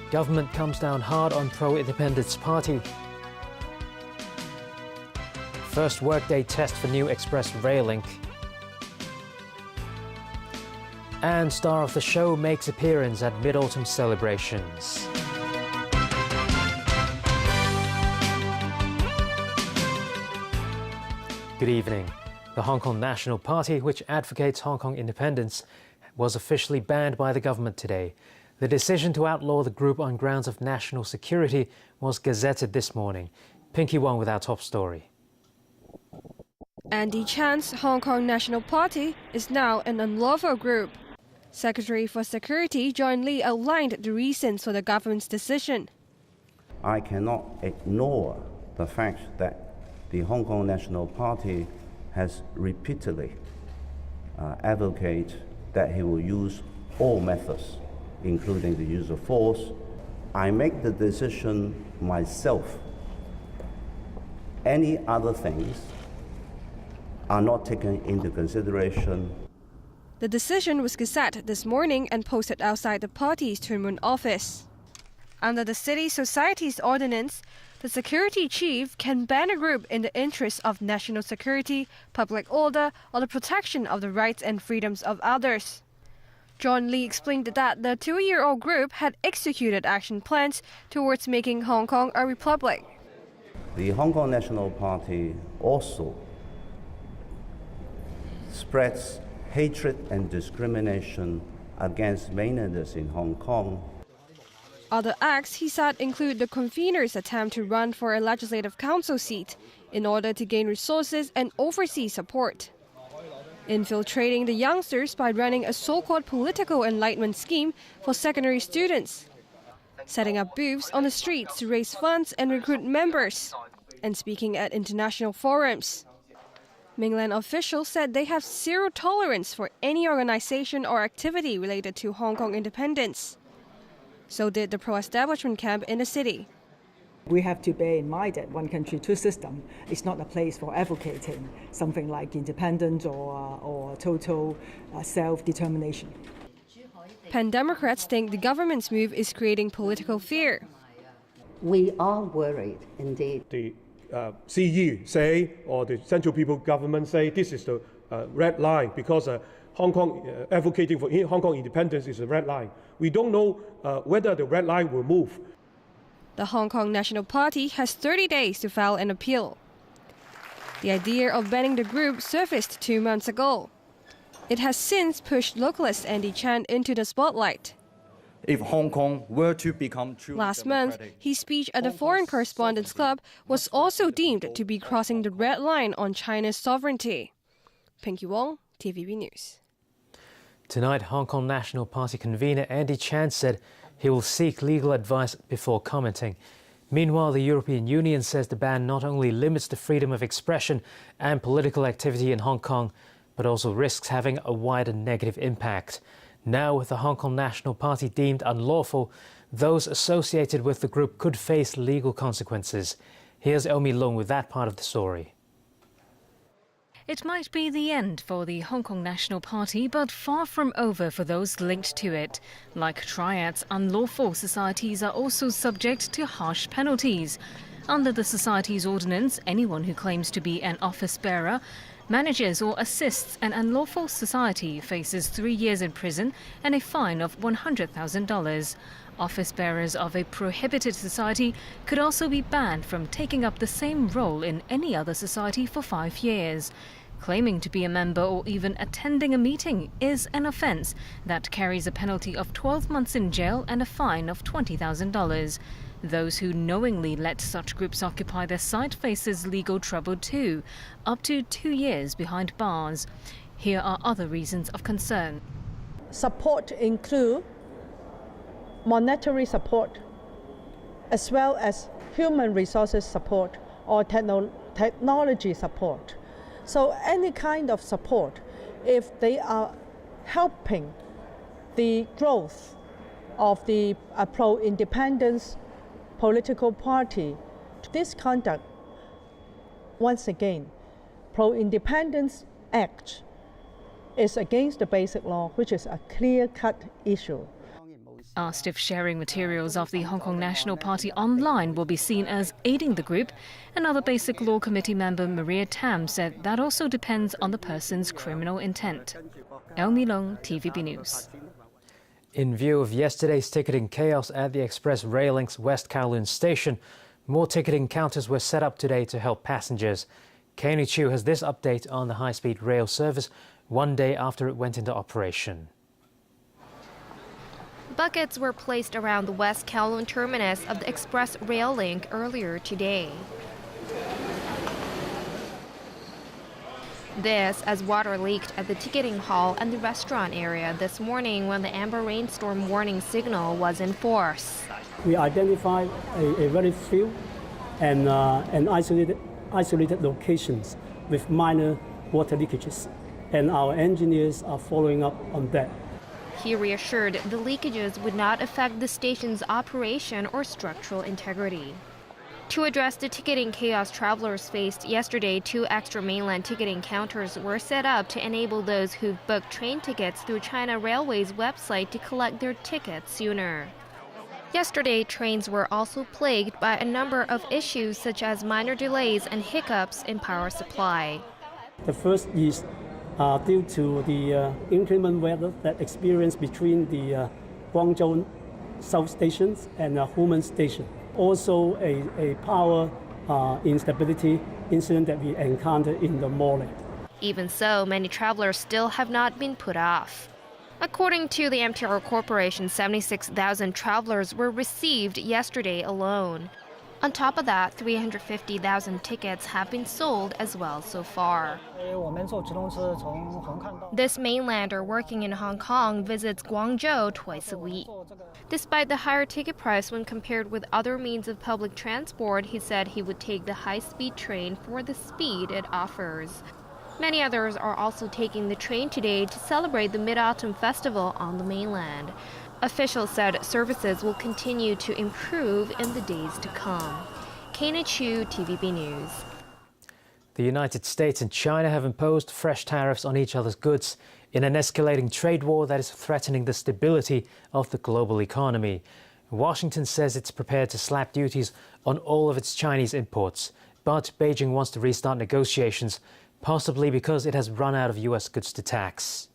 Government comes down hard on pro-independence party. First workday test for new express rail link. And star of the show makes appearance at Mid-Autumn celebrations. Good evening. The Hong Kong National Party, which advocates Hong Kong independence, was officially banned by the government today. The decision to outlaw the group on grounds of national security was gazetted this morning. Pinky Wong with our top story. Andy Chan's Hong Kong National Party is now an unlawful group. Secretary for Security John Lee outlined the reasons for the government's decision. I cannot ignore the fact that the Hong Kong National Party has repeatedly advocated that he will use all methods, including the use of force. I make the decision myself. Any other things are not taken into consideration. The decision was gazetted this morning and posted outside the party's Tuen Mun office. Under the City Society's ordinance, the security chief can ban a group in the interest of national security, public order, or the protection of the rights and freedoms of others. John Lee explained that the 2-year-old group had executed action plans towards making Hong Kong a republic. The Hong Kong National Party also spreads hatred and discrimination against mainlanders in Hong Kong. Other acts, he said, include the convener's attempt to run for a legislative council seat in order to gain resources and overseas support. Infiltrating the youngsters by running a so-called political enlightenment scheme for secondary students, setting up booths on the streets to raise funds and recruit members, and speaking at international forums. Mainland officials said they have zero tolerance for any organization or activity related to Hong Kong independence. So did the pro-establishment camp in the city. We have to bear in mind that one country, two systems is not a place for advocating something like independence or total self-determination. Pan-Democrats think the government's move is creating political fear. We are worried, indeed. The CE say, or the Central People Government say, this is the red line because Hong Kong advocating for Hong Kong independence is a red line. We don't know whether the red line will move. The Hong Kong National Party has 30 days to file an appeal. The idea of banning the group surfaced 2 months ago. It has since pushed localist Andy Chan into the spotlight. If Hong Kong were to become truly Last month, his speech at the Foreign Correspondents' Club was also deemed to be crossing the red line on China's sovereignty. Pinky Wong, TVB News. Tonight, Hong Kong National Party convener Andy Chan said he will seek legal advice before commenting. Meanwhile, the European Union says the ban not only limits the freedom of expression and political activity in Hong Kong, but also risks having a wider negative impact. Now, with the Hong Kong National Party deemed unlawful, those associated with the group could face legal consequences. Here's Elmi Lung with that part of the story. It might be the end for the Hong Kong National Party, but far from over for those linked to it. Like triads, unlawful societies are also subject to harsh penalties. Under the society's ordinance, anyone who claims to be an office bearer, manages or assists an unlawful society faces 3 years in prison and a fine of $100,000. Office bearers of a prohibited society could also be banned from taking up the same role in any other society for 5 years. Claiming to be a member or even attending a meeting is an offence that carries a penalty of 12 months in jail and a fine of $20,000. Those who knowingly let such groups occupy their site faces legal trouble too, up to 2 years behind bars. Here are other reasons of concern. Support include monetary support, as well as human resources support or technology support. So any kind of support, if they are helping the growth of the pro-independence political party, this conduct, once again, pro-independence act is against the basic law, which is a clear-cut issue. Asked if sharing materials of the Hong Kong National Party online will be seen as aiding the group, another Basic Law Committee member, Maria Tam, said that also depends on the person's criminal intent. El Milong, TVB News. In view of yesterday's ticketing chaos at the Express Rail Link's West Kowloon station, more ticketing counters were set up today to help passengers. Kenny Chu has this update on the high-speed rail service one day after it went into operation. Buckets were placed around the West Kowloon terminus of the Express Rail Link earlier today. This as water leaked at the ticketing hall and the restaurant area this morning when the amber rainstorm warning signal was in force. We identified a very few and isolated locations with minor water leakages, and our engineers are following up on that. He reassured the leakages would not affect the station's operation or structural integrity. To address the ticketing chaos travelers faced yesterday, 2 extra mainland ticketing counters were set up to enable those who've booked train tickets through China Railway's website to collect their tickets sooner. Yesterday, trains were also plagued by a number of issues such as minor delays and hiccups in power supply. The first is due to the inclement weather that experienced between the Guangzhou South Stations and Humen Station. Also a power instability incident that we encountered in the morning. Even so, many travelers still have not been put off. According to the MTR Corporation, 76,000 travelers were received yesterday alone. On top of that, 350,000 tickets have been sold as well so far. This mainlander working in Hong Kong visits Guangzhou twice a week. Despite the higher ticket price when compared with other means of public transport, he said he would take the high-speed train for the speed it offers. Many others are also taking the train today to celebrate the Mid-Autumn Festival on the mainland. Officials said services will continue to improve in the days to come. Kenny Chu, TVB News. The United States and China have imposed fresh tariffs on each other's goods in an escalating trade war that is threatening the stability of the global economy. Washington says it's prepared to slap duties on all of its Chinese imports, but Beijing wants to restart negotiations, possibly because it has run out of US goods to tax.